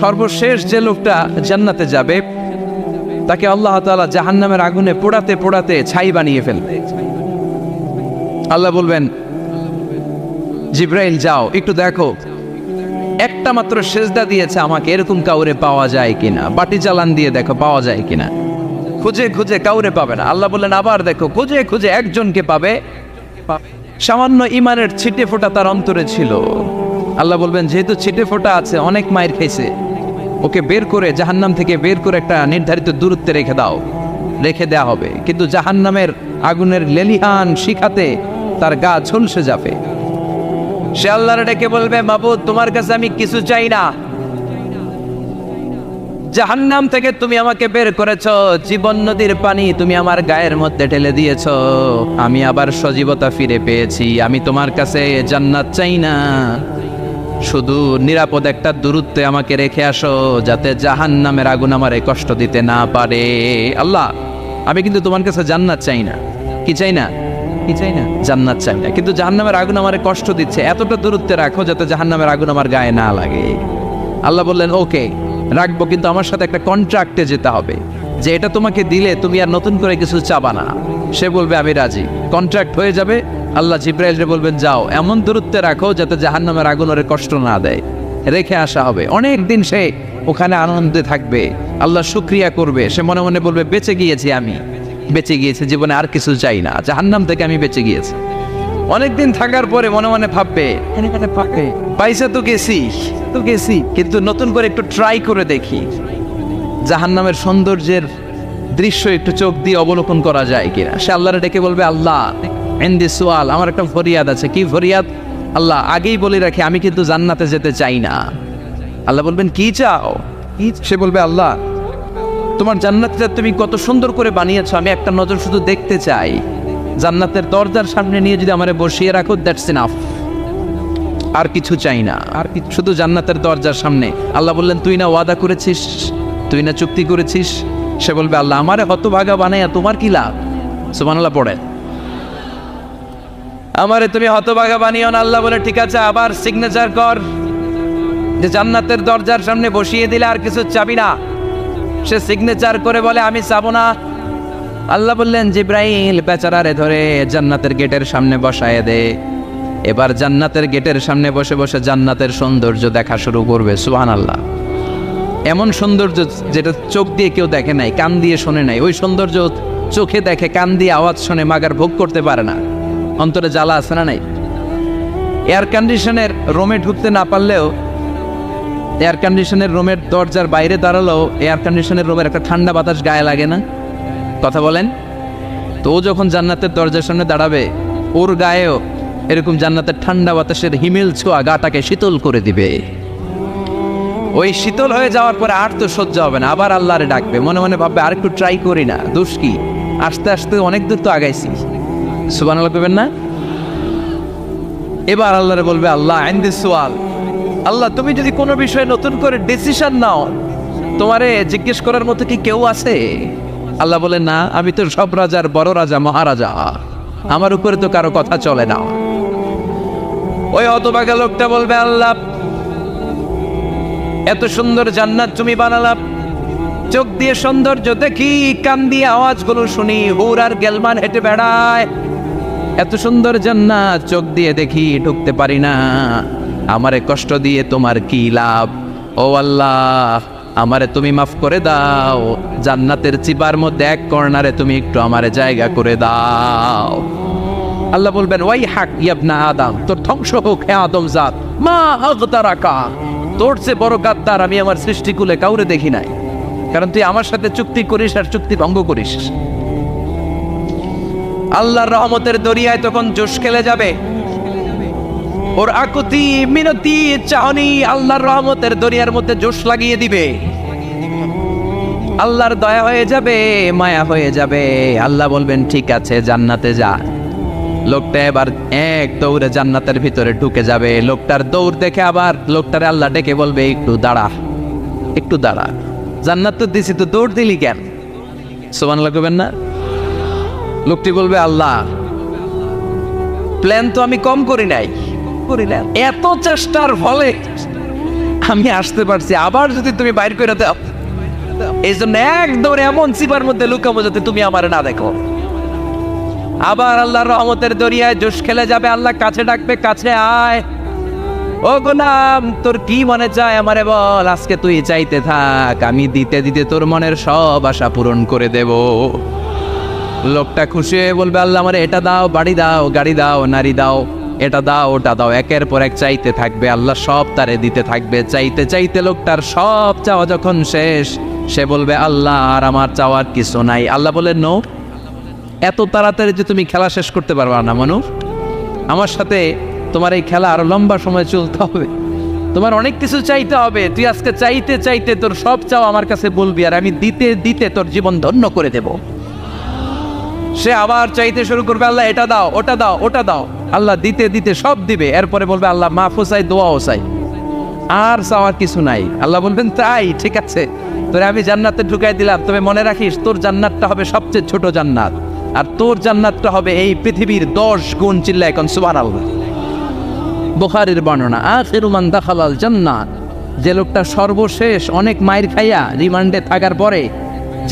সর্বশেষ যে লোকটা জান্নাতে যাবে তাকে আল্লাহ তাআলা জাহান্নামের আগুনে পোড়াতে পোড়াতে ছাই বানিয়ে ফেলবে। আল্লাহ বলবেন, জিব্রাইল যাও একটু দেখো, একটা মাত্র সেজদা দিয়েছে আমাকে, এরকম কাউরে পাওয়া যায় কিনা, বাটি চালান দিয়ে দেখো পাওয়া যায় কিনা। খুঁজে খুঁজে কাউরে পাবে না। আল্লাহ বললেন আবার দেখো, খুঁজে খুঁজে একজনকে পাবে, সামান্য ইমানের ছিটে ফোঁটা তার অন্তরে ছিল। আল্লাহ বলবেন যেহেতু ছিটে ফোঁটা আছে, অনেক মায়ের খাইছে, ওকে বের করে জাহান্নাম থেকে বের করে একটা নির্ধারিত দূরত্বে রেখে দাও, রেখে দেয়া হবে। কিন্তু জাহান্নামের আগুনের লেলিহান শিখাতে তার গা ঝলসে যাবে। সে আল্লাহর ডেকে বলবে, মাবুদ তোমার কাছে আমি কিছু চাই না, জাহান্নাম থেকে তুমি আমাকে বের করেছো, জীবন নদীর পানি তুমি আমার গায়ের মধ্যে ঢেলে দিয়েছো, আমি আবার সজীবতা ফিরে পেয়েছি। আমি তোমার কাছে জান্নাত চাই না, শুধু নিরাপদ একটা দূরত্বে আমাকে রেখে আসো, যাতে জাহান্নামের আগুন আমারে কষ্ট দিতে না পারে। আল্লাহ আমি কিন্তু তোমার কাছে জান্নাত চাই না। কি চাই না? কি চাই না? জান্নাত চাই না, কিন্তু জাহান্নামের আগুন আমারে কষ্ট দিচ্ছে, এতটা দূরত্বে রাখো যাতে জাহান্নামের আগুন আমার গায়ে না লাগে। আল্লাহ বললেন ওকে রাখবো, কিন্তু আমার সাথে একটা কন্ট্রাক্টে যেতে হবে, যে এটা তোমাকে দিলে তুমি আর নতুন করে কিছু চাবা না। সে বলবে আমি রাজি, কন্ট্রাক্ট হয়ে যাবে। আল্লাহ জিব্রাইলকে বলবেন যাও এমন দূরত্বে রাখো যাতে জাহান্নামের আগুন ওরে কষ্ট না দেয়, রেখে আসা হবে। অনেক দিন সে ওখানে আনন্দে থাকবে, আল্লাহ শুকরিয়া করবে। সে মনে মনে বলবে বেঁচে গিয়েছি, আমি বেঁচে গিয়েছি, জীবনে আর কিছু চাই না, জাহান্নাম থেকে আমি বেঁচে গিয়েছি। অনেকদিন থাকার পরে মনে মনে ভাববে পাইসা তো গেছি, কিন্তু নতুন করে একটু ট্রাই করে দেখি, জাহান্নামের সৌন্দর্যের দৃশ্য একটু চোখ দিয়ে অবলোকন করা যায় কিনা। সে আল্লাহরে ডেকে বলবে আল্লাহ ইনদি সুআল, আমার একটা ফরিয়াদ আছে। কি ফরিয়াদ? আল্লাহ আগেই বলে রাখি আমি কিন্তু জান্নাতে যেতে চাই না। আল্লাহ বলবেন কি চাও? সে বলবে আল্লাহ তোমার জান্নাতটা তুমি কত সুন্দর করে বানিয়েছো, আমি একটা নজর শুধু দেখতে চাই। জান্নাতের দরজার সামনে নিয়ে যদি আমারে বসিয়ে রাখো, দ্যাটস ইনাফ, আর কিছু চাই না, আর শুধু জান্নাতের দরজার সামনে। আল্লাহ বললেন তুই না ওয়াদা করেছিস, তুই না চুক্তি করেছিস। সে বলবে আল্লাহ আমারে হতভাগা বানাইয়া তোমার কি লাভ? সুবহানাল্লাহ পড়ে, আমারে তুমি হতভাগা বানিও না। আল্লাহ বলে ঠিক আছে, আবার সিগনেচার কর যে জান্নাতের দরজার সামনে বসিয়ে দিলে আর কিছু চাবি না। সে সিগনেচার করে বলে আমি চাবো না। আল্লাহ বললেন জিব্রাইল বেচারারে ধরে জান্নাতের গেটের সামনে বসায় দে। এবার জান্নাতের গেটের সামনে বসে বসে জান্নাতের সৌন্দর্য দেখা শুরু করবে। সুবহানাল্লাহ, এমন সৌন্দর্য যেটা চোখ দিয়ে কেউ দেখে নাই, কান দিয়ে শোনে নাই। ওই সৌন্দর্য চোখে দেখে, কান দিয়ে আওয়াজ শোনে, মাগার ভোগ করতে পারে না। অন্তরে জ্বালা আছে না নাই? এয়ার কন্ডিশনের রুমে ঢুকতে না পারলেও, এয়ার কন্ডিশনের রুমের দরজার বাইরে দাঁড়ালেও এয়ার কন্ডিশনের রুমের একটা ঠান্ডা বাতাস গায়ে লাগে না? কথা বলেন তো। ও যখন জান্নাতের দরজার সামনে দাঁড়াবে, ওর গায়েও এরকম জান্নাতের ঠান্ডা বাতাসের হিমেল ছোঁয়া গাটাকে শীতল করে দিবে। ওই শীতল হয়ে যাওয়ার পরে আর তো সহ্য হবে না, আবার আল্লাহরে ডাকবে, মনে মনে ভাববে আর একটু ট্রাই করি না, দোষ কি, আস্তে আস্তে অনেক দূর তো আগাইছি। সুবহানাল্লাহ করবেন না? এবার আল্লাহরে বলবে আল্লাহ ইনদি সুআল, আল্লাহ তুমি যদি কোনো বিষয়ে নতুন করে ডিসিশন নাও, তোমারে জিজ্ঞেস করার মতো কি কেউ আছে? আল্লাহ বলে না, আমি তো সব রাজার বড় রাজা, মহারাজা, আমার উপরে তো কারো কথা চলে না। ওই হতভাগা লোকটা বলবে আল্লাহ এত সুন্দর জান্নাত তুমি বানালাম, চোখ দিয়ে সৌন্দর্য দেখি, কান দিয়ে আওয়াজগুলো শুনি, হুর আর গেলমান হেঁটে বেড়ায়, এত সুন্দর জান্নাত চোখ দিয়ে দেখি, ঢুকতে পারি না, আমারে কষ্ট দিয়ে তোমার কি লাভ? ও আল্লাহ আমারে তুমি মাফ করে দাও, জান্নাতের চিবার মধ্যে এক কর্নারে তুমি একটু আমারে জায়গা করে দাও। আল্লাহ বলবেন ওয়াই হাক ইবনা আদম, তোর ধ্বংস হোক হে আদম জাত, মা আগতারাকা, তোর চেয়ে বড় গাদ্দার আমি আমার সৃষ্টিকুলে কাউরে দেখি নাই, কারণ তুই আমার সাথে চুক্তি করিস আর চুক্তি ভঙ্গ করিস। আল্লাহর রহমতের দরিয়ায় তখন জোশ খেলে যাবে, ওর আকুতি মিনতি চাহনি আল্লাহর রহমতের দরিয়ার মধ্যে জোশ লাগিয়ে দিবে। আল্লাহর দয়া হয়ে যাবে, মায়া হয়ে যাবে। আল্লাহ বলবেন ঠিক আছে জান্নাতে যা। লোকটা এবার এক দৌড়ে জান্নাতের ভিতরে ঢুকে যাবে। লোকটার দৌড় দেখে আবার লোকটারে আল্লাহ ডেকে বলবে একটু দাঁড়া, একটু দাঁড়া, জান্নাত তো দিছি, তো দৌড় দিলি কেন? সুবহানাল্লাহ করবেন না? লোকটি বলবে আল্লাহ প্ল্যান তো আমি কম করি নাই, এত চেষ্টার ফলে আমি আসতে পারছি, আবার যদি তুমি বাইর করে দাও, এই জন্য একদম এমন চিপার মধ্যে লুকাবো যাতে তুমি আমার না দেখো। আবার আল্লাহর রহমতের দরিয়ায় জোশ খেলে যাবে, আল্লাহ কাছে ডাকবে, কাছে আয়, ও গোলাম তোর কি মনে চায় আমারে বল, আজকে তুই চাইতে থাক, আমি দিতে দিতে তোর মনের সব আশা পূরণ করে দেব। লোকটা খুশি হয়ে বলবে, আল্লাহ আমারে এটা দাও, বাড়ি দাও, গাড়ি দাও, নারী দাও, এটা দাও, ওটা দাও, একের পর এক চাইতে থাকবে, আল্লাহ সব তারে দিতে থাকবে। চাইতে চাইতে লোকটার সব চাওয়া যখন শেষ, সে বলবে, আল্লাহ আর আমার চাওয়ার কিছু নাই। আল্লাহ বলেন, নো, এত তাড়াতাড়ি যে তুমি খেলা শেষ করতে পারবা না মানুষ, আমার সাথে তোমার এই খেলা আরো লম্বা সময় চলতে হবে, তোমার অনেক কিছু চাইতে হবে। তুই আজকে চাইতে চাইতে তোর সব চাও আমার কাছে বলবি, আর আমি দিতে দিতে তোর জীবন ধন্য করে দেব। সে আবার চাইতে শুরু করবে, আল্লাহ এটা দাও, ওটা দাও, ওটা দাও, আল্লাহ দিতে দিতে সব দিবে। এরপরে বলবে, আল্লাহ মাফও চাই, দোয়াও চাই, আর চাওয়ার কিছু নাই। আল্লাহ বলবেন, তাই ঠিক আছে, তোরে আমি জান্নাতে ঢুকাই দিলাম, তবে মনে রাখিস তোর জান্নাতটা হবে সবচেয়ে ছোট জান্নাত, আর তোর জান্নাতটা হবে এই পৃথিবীর 10 গুণ। চিল্লা এখন সুবহানাল্লাহ। বুখারীর বর্ণনা, আখিরু মান দাখালাল জান্নাত, যে লোকটা সর্বশেষ অনেক মাইর খাইয়া রিমান্ডে থাকার পরে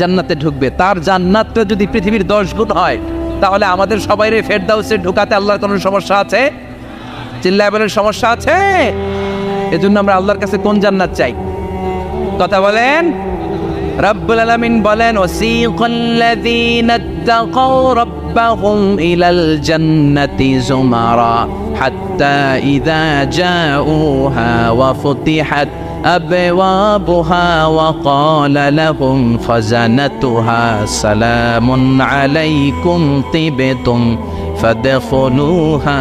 জান্নাতে ঢুকবে, তার জান্নাতটা যদি পৃথিবীর 10 গুণ হয়, তাহলে আমাদের সবাইরে ফেরদাউসে ঢুকাতে আল্লাহর কোনো সমস্যা আছে? চিল্লায় বলেন, সমস্যা আছে? এজন্য আমরা আল্লাহর কাছে কোন জান্নাত চাই? কথা বলেন। রব্বুল আলামিন বলেন, ওয়াসিকাল্লাযীনা তাকাউ রাব্বাহুম ইলাল জান্নাতি যুমারা হাত্তা ইযা জাউহা ওয়া ফুতিহাত أبوابها وقال لهم خزنتها سلام عليكم طبتم فادخلوها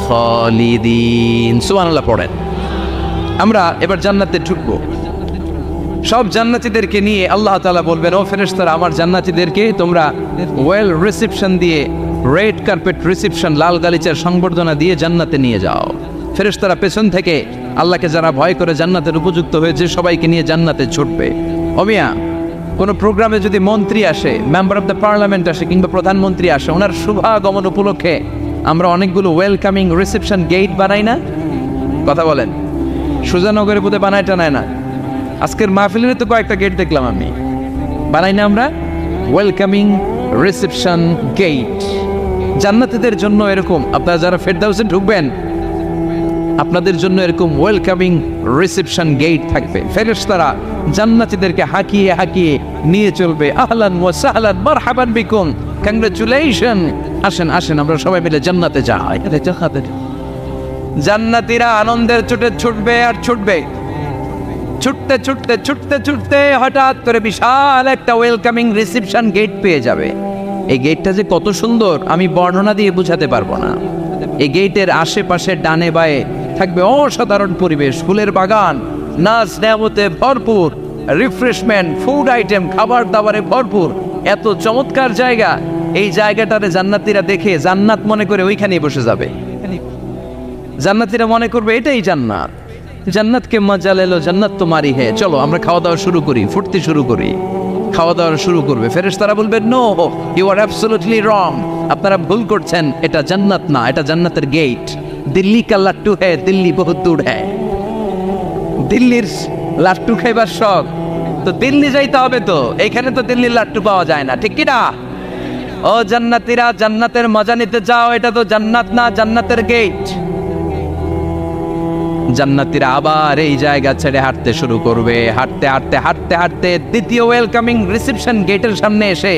خالدين। সুবহানাল্লাহ পড়েন। আমরা এবার জান্নাতে ঢুকবো, সব জান্নাতীদেরকে নিয়ে আল্লাহ তাআলা বলবেন, ও ফেরেশতারা, আমার জান্নাতীদেরকে তোমরা ওয়েল রিসেপশন দিয়ে, রেড কার্পেট রিসেপশন, লাল গালিচার সংবর্ধনা দিয়ে জান্নাতে নিয়ে যাও। ফেরেশতারা পেছন থেকে আল্লাহকে যারা ভয় করে জান্নাতের উপযুক্ত হয়েছে সবাইকে নিয়ে জান্নাতে ছুটবে। অমিয়া, কোনো প্রোগ্রামে যদি মন্ত্রী আসে, মেম্বার অফ দ্য পার্লামেন্ট আসে, কিংবা প্রধানমন্ত্রী আসে, ওনার শুভাগমন উপলক্ষে আমরা অনেকগুলো ওয়েলকামিং রিসেপশন গেট বানাই না? কথা বলেন। সুজানগরে বোধহয় বানায় টানায় না, আজকের মাহফিলের তো কয়েকটা গেট দেখলাম আমি, বানাই না আমরা ওয়েলকামিং রিসেপশন গেট। জান্নাতীদের জন্য এরকম, আপনারা যারা ফেরদাউসে ঢুকবেন আপনাদের জন্য এরকম ওয়েলকামিং রিসেপশন গেট থাকবে। ফেরেশতারা জান্নাতীদেরকে হাঁকিয়ে হাঁকিয়ে নিয়ে চলবে, আহলান ওয়া সাহলান মারহাবান বিকুম, কংগ্রাচুলেশন, আসেন আসেন আমরা সবাই মিলে জান্নাতে যাই। জান্নাতীরা আনন্দের চোটে ছুটবে আর ছুটবে, ছুটতে ছুটতে ছুটতে ছুটতে হঠাৎ করে বিশাল একটা ওয়েলকামিং রিসেপশন গেট পেয়ে যাবে। এই গেটটা যে কত সুন্দর আমি বর্ণনা দিয়ে বোঝাতে পারবো না। এই গেটের আশেপাশে ডানে বায়ে থাকবে অসাধারণ পরিবেশ, ফুলের বাগান, নাচ নেয়ামতে ভরপুর, রিফ্রেশমেন্ট, ফুড আইটেম, খাবার দাবারে ভরপুর, এত চমৎকার জায়গা। এই জায়গাটারে জান্নাতীরা দেখে জান্নাত মনে করে ওইখানেই বসে যাবে। জান্নাতীরা মনে করবে এটাই জান্নাত, জান্নাতকে মজা লেলো, জান্নাত তো মারি হে, চলো আমরা খাওয়া দাওয়া শুরু করি, ফুটতে শুরু করি। খাওয়া দাওয়া শুরু করবে। ফেরেশতারা বলবে, no, you are absolutely wrong, আপনারা ভুল করছেন, এটা জান্নাত না, এটা জান্নাতের গেট। দিল্লি কা লাট্টু হ্যায়, দিল্লি বহুত দূর হ্যায়। দিল্লির লাট্টু খাইবার শখ তো দিল্লি যাইতে হবে, তো এইখানে তো দিল্লির লাট্টু পাওয়া যায় না, ঠিক কিনা? ও জান্নাতীরা, জান্নাতের মজা নিতে যাও, এটা তো জান্নাত না, জান্নাতের গেট। জান্নাতীরা আবার এই জায়গা ছেড়ে হাঁটতে শুরু করবে। হাঁটতে হাঁটতে হাঁটতে হাঁটতে দ্বিতীয় ওয়েলকামিং রিসেপশন গেটের সামনে এসে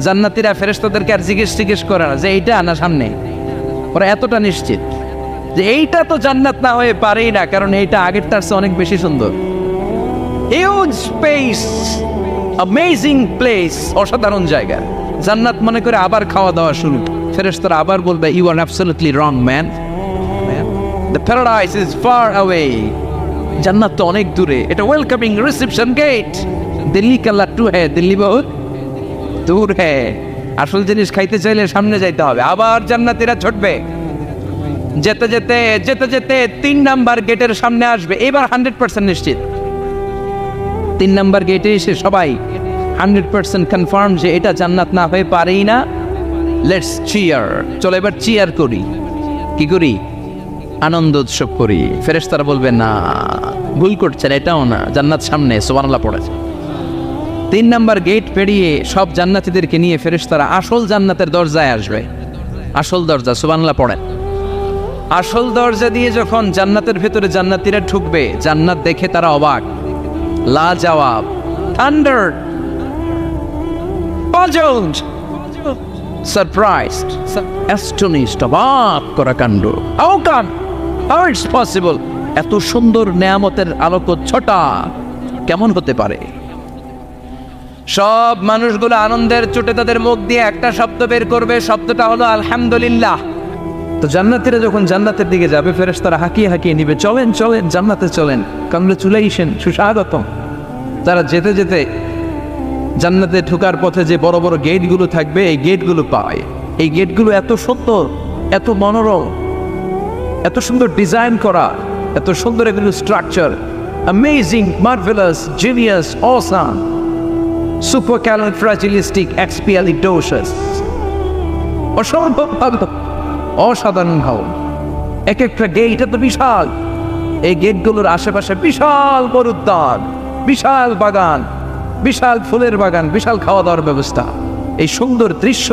জান্নাতীরা ফেরেশতাদেরকে আর জিজ্ঞেস করে না যে এইটা না সামনে, ওরা এতটা নিশ্চিত যে এইটা তো জান্নাত না হয়ে পারেই না, কারণ এইটা আগের তার চেয়ে অনেক বেশি সুন্দর। হিউজ স্পেস, অ্যামেজিং প্লেস, অসাধারণ জায়গা। জান্নাত মনে করে আবার খাওয়া দাওয়া শুরু। ফেরেশতারা আবার বলবে, you are absolutely wrong man, the paradise is far away, জান্নাত তো অনেক দূরে, এটা ওয়েলকামিং রিসেপশন গেট। দিল্লি কা লাট্টু হ্যায়, দিল্লি বহুত দূর হ্যায়। আসল জিনিস খাইতে চাইলে সামনে যাইতে হবে। আবার জান্নাতীরা ছুটবে, যেতে যেতে যেতে যেতে 3 নাম্বার গেটের সামনে আসবে। এবার 100% নিশ্চিত 3 নাম্বার গেটে এসে সবাই 100% কনফার্ম যে এটা জান্নাত না হয়ে পারেই না। লেটস চিয়ার, চলো এবার চিয়ার করি। কি করি? আনন্দ উৎসব করি। ফেরেশতারা বলবে, না, ভুল করছেন, এটাও না, জান্নাত সামনে, সুবহানাল্লাহ পড়েছে। 3 নাম্বার গেট পেরিয়ে সব জান্নাতীদেরকে নিয়ে ফেরেশতারা আসল জান্নাতের দরজায় আসবে। আসল দরজা, সুবহানাল্লাহ পড়েন। আসল দরজা দিয়ে যখন জান্নাতের ভেতরে জান্নাতীরা ঢুকবে, জান্নাত দেখে তারা অবাক, লাজবাব, থান্ডার, পাজলড, সারপ্রাইজড, অ্যাস্টনিশড, অবাক করা কাণ্ড। How come, how it's possible, এত সুন্দর নেয়ামতের আলোকচ্ছটা কেমন হতে পারে? সব মানুষগুলো আনন্দের চোটে তাদের মুখ দিয়ে একটা শব্দ বের করবে, শব্দটা হলো আলহামদুলিল্লাহ। তো জান্নাতীরা যখন জান্নাতের দিকে যাবে, ফেরেশতারা হাঁকিয়ে হাঁকিয়ে নিবে, চলেন চলেন জান্নাতে চলেন, কংগ্রেচুলেশন, সুস্বাগতম। তারা যেতে যেতে জান্নাতে ঢোকার পথে যে বড় বড় গেটগুলো থাকবে, এই গেটগুলো পায়। এই গেটগুলো এত সুন্দর, এত মনোরম, এত সুন্দর ডিজাইন করা, এত সুন্দর এগুলো structure, amazing, marvellous, genius, awesome, supercalifragilisticexpialidocious, অসম্ভব ভালো, অসাধারণ ভালো। এক একটা গেট এত বিশাল, এই গেটগুলোর আশেপাশে বিশাল বড় উদ্যান, বিশাল বাগান, বিশাল ফুলের বাগান, বিশাল খাওয়া দাওয়ার ব্যবস্থা। এই সুন্দর দৃশ্য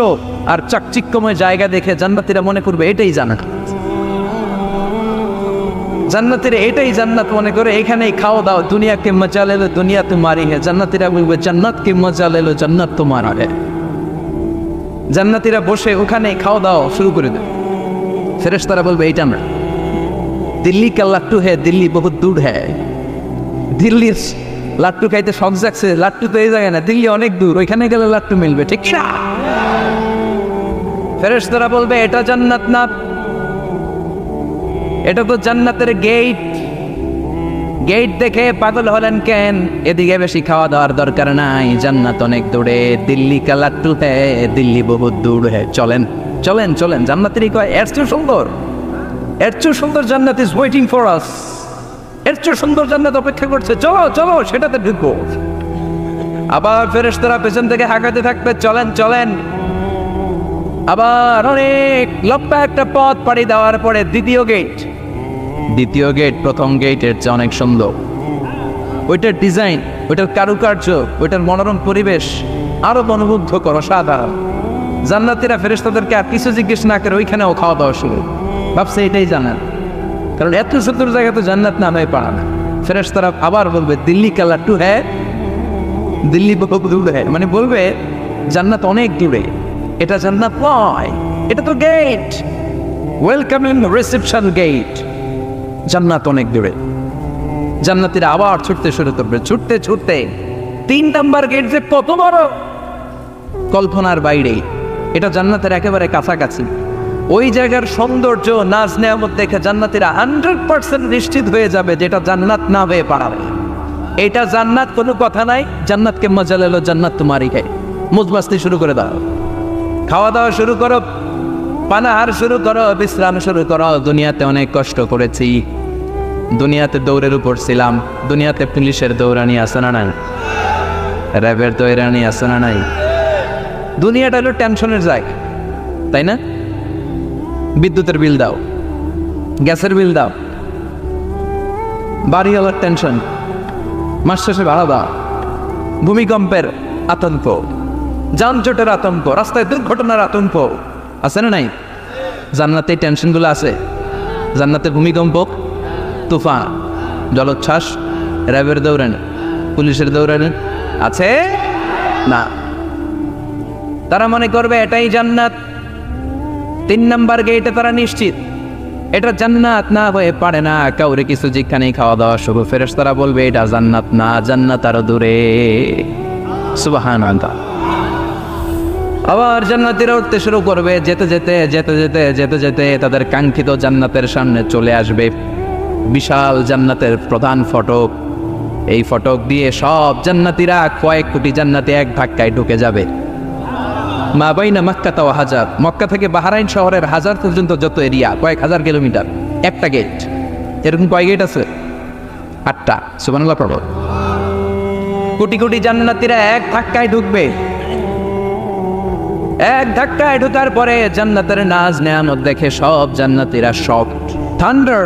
আর চাকচিক্যময় জায়গা দেখে জান্নাতীরা মনে করবে এটাই জান্নাত। জান্নাতীরা এটাই জান্নাত মনে করে, এখানেই খাওয়া দাওয়া। দুনিয়াকে মজা লেলো দুনিয়া তোমারি হে, জান্নাতীরা বলবে জান্নাতকে মজা লেলো জান্নাত তোমার হে। জান্নাতীরা বসে ওখানেই খাওয়া দাওয়া শুরু করে দেবে। ফেরেশতারা বলবে এইটা না, দিল্লি কা লাট্টু হে, দিল্লি বহুত দূর হ্যাঁ। দিল্লির লাট্টু খাইতে শখ জাগছে, লাট্টু তো এই জায়গায় না, দিল্লি অনেক দূর, ওইখানে গেলে লাট্টু মিলবে, ঠিক না? ফেরেশতারা বলবে এটা জান্নাত না, এটা তো জান্নাতের গেট। গেট দেখে পাগল হলেন কেন? এদিকে বেশি খাওয়া দাওয়ার দরকার নাই, জান্নাত অনেক দূরে, দিল্লি কা লাট্টু হ্যাঁ, দিল্লি বহুত দূর হ্যাঁ, চলেন চলেন চলেন। জান্নাতেরই কয় এর চেয়ে সুন্দর, এর চেয়ে সুন্দর জান্নাত ইজ ওয়েটিং ফর আস, এর চেয়ে সুন্দর জান্নাত অপেক্ষা করছে, চলো চলো সেটাতে ঢুকবো। আবার ফেরেশতারা পেছন থেকে হাঁকাতে থাকবে, চলেন চলেন। আবার অনেক লম্বা একটা পথ পাড়ি দেওয়ার পরে দ্বিতীয় গেট। দ্বিতীয় গেট প্রথম গেটের চেয়ে অনেক সুন্দর। ওইটার ডিজাইন, ওইটার কারুকার্য, ওইটার মনোরম পরিবেশ আরো মনোমুগ্ধকর, অসাধারণ। জান্নাতীরা ফেরেশতাদেরকে আর কিছু জিজ্ঞেস না করে ওইখানেও খাওয়া দাওয়া শুরু। ভাবছে এটাই জান্নাত, কারণ এত সুন্দর জায়গা তো জান্নাত না হয়ে পারে না। ফেরেশতারা আবার বলবে দিল্লি কা লাট্টু হ্যাঁ, দিল্লি বহুত দূর হ্যাঁ, মানে বলবে জান্নাত অনেক দূরে, এটা জান্নাত নয়, এটা তো গেট, ওয়েলকামিং রিসেপশন গেট, জান্নাত অনেক দূরে। জান্নাতীরা আবার ছুটতে শুরু করবে, ছুটতে ছুটতে 3 নাম্বার গেট যে কত বড়, কল্পনার বাইরে। এটা জান্নাতের একেবারে কাছাকাছি। ওই জায়গার সৌন্দর্য, নাজ নেয়ামত দেখে জান্নাতীরা 100% নিশ্চিত হয়ে যাবে যেটা জান্নাত না হয়ে পারে। এটা জান্নাত, কোনো কথা নাই। জান্নাতকে মজা লেলো জান্নাত তোমারই খাই, মুজমাস্তি শুরু করে দাও, খাওয়া দাওয়া শুরু করো, পানাহার শুরু করো, বিশ্রাম শুরু করো। দুনিয়াতে অনেক কষ্ট করেছি, দুনিয়াতে দৌড়ের উপর ছিলাম, দুনিয়াতে পুলিশের দৌড়ানি আছে না নাই, র্যাবের দৌড়ানি আছে না নাই। দুনিয়াটা হলো টেনশনের জায়গা, তাই না? বিদ্যুতের বিল দাও, গ্যাসের বিল দাও, বাড়িওয়ালার টেনশন, মাস শেষে ভাড়া দাও, ভূমিকম্পের আতঙ্ক, যানজটের আতঙ্ক, রাস্তায় দুর্ঘটনার আতঙ্ক আছে না নাই? জান্নাতে এই টেনশনগুলো আছে। জান্নাতে ভূমিকম্প, তুফান, জলোচ্ছ্বাস, র্যাবের দৌড়ানি, পুলিশের দৌড়ানি আছে না। তারা মনে করবে এটাই জান্নাত। 3 নাম্বার গেটে তারা নিশ্চিত এটা জান্নাত না হয়ে পারে না। কাউরে কিছু যেখানেই খাওয়া দাওয়া শুরু, ফেরেশতারা বলবে এটা জান্নাত না, জান্নাত আরো দূরে। সুবহানাল্লাহ। আবার জান্নাতীরা উঠতে শুরু করবে, যেতে যেতে যেতে যেতে যেতে যেতে তাদের কাঙ্ক্ষিত জান্নাতের সামনে চলে আসবে। বিশাল জান্নাতের প্রধান ফটক। এই ফটক দিয়ে সব জান্নাতীরা, কয়েক কোটি জান্নাতি এক ধাক্কায় ঢুকে যাবে। মা বাইনা মক্কা তাও হাজার, মক্কা থেকে বাহরাইন শহরের হাজার পর্যন্ত যত এরিয়া, কয়েক হাজার কিলোমিটার, একটা গেট। এরকম কয় গেট আছে? 8টা। সুবহানাল্লাহ পড়ো। কোটি কোটি জান্নাতীরা এক ধাক্কায় ঢুকবে। এক ধাক্কায় ঢোকার পরে জান্নাতের নাজ নেয়ামত দেখে সব জান্নাতীরা shocked. Thunder,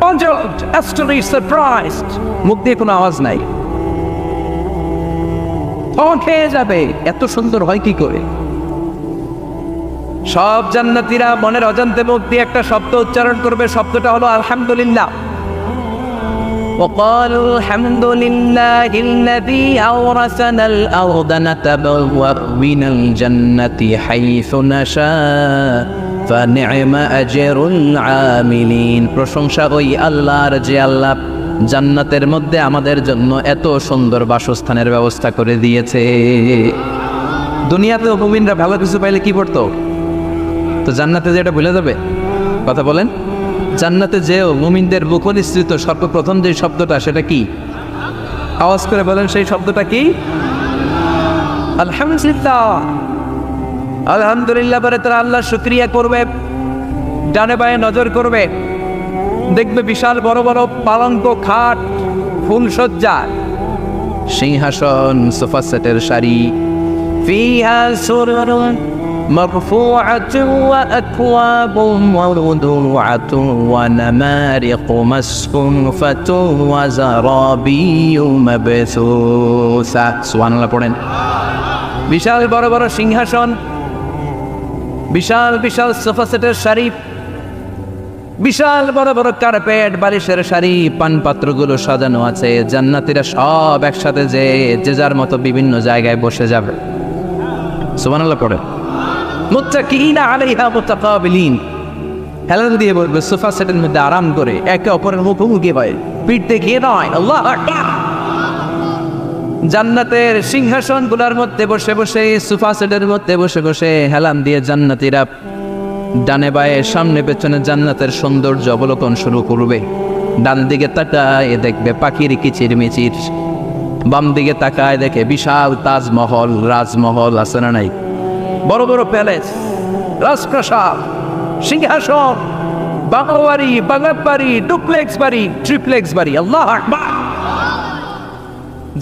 puzzled, astonished, surprised. মুখ দিয়ে কোনো আওয়াজ নাই, খেয়ে যাবে, এত সুন্দর হয় কি করে? সব জান্নাতীরা মনের অজান্তে মুখ দিয়ে একটা শব্দ উচ্চারণ করবে, শব্দটা হলো আলহামদুলিল্লাহ। وقالوا الحمد لله الذي أورثنا الأرض نتبوأ من الجنة حيث نشاء فنعم أجر العاملين। প্রশংসা ওই আল্লাহর যে আল্লাহ জান্নাতের মধ্যে আমাদের জন্য এত সুন্দর বাসস্থানের ব্যবস্থা করে দিয়েছে। দুনিয়াতেও মুমিনরা ভালো কিছু পাইলে কি করতো? তো জান্নাতে যে এটা ভুলে যাবে? কথা বলেন। জান্নাতে যেও মুমিনদের মুখনিসৃত সর্বপ্রথম যে শব্দটা, সেটা কি? আওয়াজ করে বলেন, সেই শব্দটা কি? আলহামদুলিল্লাহ। আলহামদুলিল্লাহ বলে তারা আল্লাহ শুকরিয়া করবে, ডানে বায়ে নজর করবে, দেখবে বিশাল বড় বড় পালঙ্ক, খাট, ফুলসজ্জা, সিংহাসন, সোফা সেটের সারি, ফিহা সুরুরুন মারফুআতুন ওয়া আকওয়াবুন মাওদুআতুন ওয়া নামারিকু মাসফুফাতুন ওয়া যারাবিয়্যু মাবসুসা। সুবহানাল্লাহ পড়েন। বিশাল বড় বড় সিংহাসন, বিশাল বিশাল সোফা সেটের সারি, বিশাল বড় বড় কার্পেট, বালিশের সারি, পানপাত্রগুলো সাজানো আছে। জান্নাতীরা সব একসাথে যে যার মতো বিভিন্ন জায়গায় বসে যাবে। সুবহানাল্লাহ পড়ে। মুত্তাকিইনা আলাইহা মুতাকাবিলিন, হেলান দিয়ে বলবে সোফা সেটের মধ্যে আরাম করে, একে অপরের মুখোমুখি হয়, পিঠ দেখিয়ে নয়। আল্লাহু আকবার। জান্নাতের সিংহাসনগুলোর মধ্যে বসে বসে, সোফা সেটের মধ্যে বসে বসে হেলান দিয়ে জান্নাতীরা ডানে বায়ে সামনে পেছনে জান্নাতের সৌন্দর্য অবলোকন শুরু করবে। ডান দিকে তাকায় দেখবে পাখির কিচির মিচির, বাম দিকে তাকায় দেখে বিশাল তাজমহল, রাজমহল আছে না নাই, বড় বড় প্যালেস, রাজপ্রাসাদ, সিংহাসন, বাংলা বাড়ি, বাগান বাড়ি, ডুপ্লেক্স বাড়ি, ট্রিপ্লেক্স বাড়ি। আল্লাহু আকবার।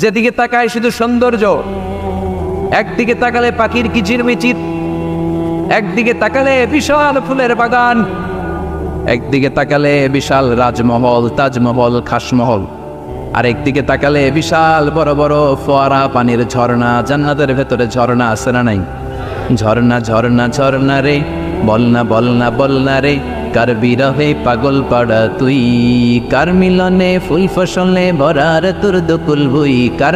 যেদিকে তাকায় শুধু সৌন্দর্য। একদিকে তাকালে পাখির কিচির মিচির, একদিকে তাকালে বিশাল ফুলের বাগান, একদিকে তাকালে বিশাল রাজমহল, তাজমহল, খাসমহল, আর একদিকে তাকালে বিশাল বড় বড় ফোয়ারা, পানির ঝর্ণা। জান্নাতের ভেতরে ঝর্ণা আছে না নাই? ঝর্ণা ঝর্ণা ঝর্ণা রে, বলনা বলনা বলনা রে, কার বিরহে পাগল পাড়া তুই, কার মিলনে ফুল ফসলে ভরার তোর দকুল ভুই, কার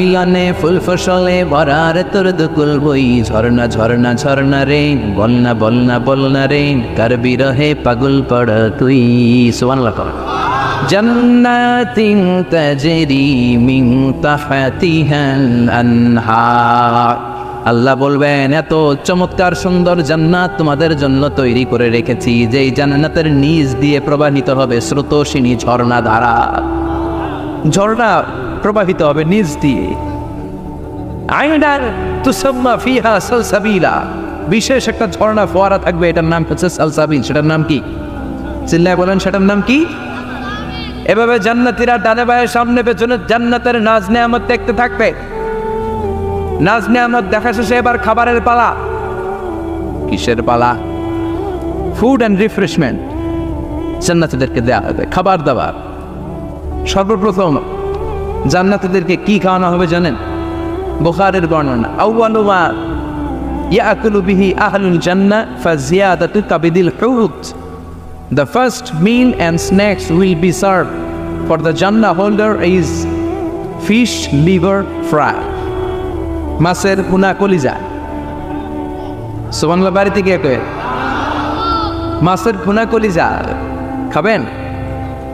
মিলনে ফুল ফসলে ভরার তোর দকুল বই। ঝর্ণা ঝর্ণা ঝর্ণা রে, বলনা বলনা বলনা রে, কার বিরহে পাগল পাড়া তুই। সুবহানাল্লাহ। জান্নাতিন তাজরি মিন তাহতিহাল আনহার। আল্লাহ বলবেন, এত চমৎকার সুন্দর জান্নাত তোমাদের জন্য তৈরি করে রেখেছি, যেই জান্নাতের নিচ দিয়ে প্রবাহিত হবে স্রোতস্বিনী ঝর্ণা ধারা। ঝর্ণা প্রবাহিত হবে নিচ দিয়ে। আইনান তুসাম্মা ফিহা সালসাবিলা, বিশেষ একটা ঝর্ণা ফোয়ারা থাকবে, এটার নাম হচ্ছে সালসাবিল। সেটার নাম কি? চিল্লায় বলেন, সেটার নাম কি? এভাবে জান্নাতীরা ডানে বায়ে সামনে পেছনে জান্নাতের নাজ নেয়ামত দেখতে থাকবে। নাজ নেয়ামত দেখা শেষে এবার খাবারের পালা। কিসের পালা? ফুড অ্যান্ড রিফ্রেশমেন্ট জান্নাতীদেরকে দেওয়া হবে, খাবার দাবার। সর্বপ্রথম জান্নাতীদেরকে কি খাওয়ানো হবে জানেন? বুখারীর বর্ণনা, আউয়ালু মা ইয়াকুলু বিহি আহলুল জান্নাহ ফাজিয়াদাতু কাবিদিল হুত। The first meal and snacks will be served for the Jannah holder is fish liver fry, মাছের ভুনা কলিজা। সুবহানাল্লাহ। বাড়িতে গিয়ে কয়ে মাছের ভুনা কলিজা খাবেন?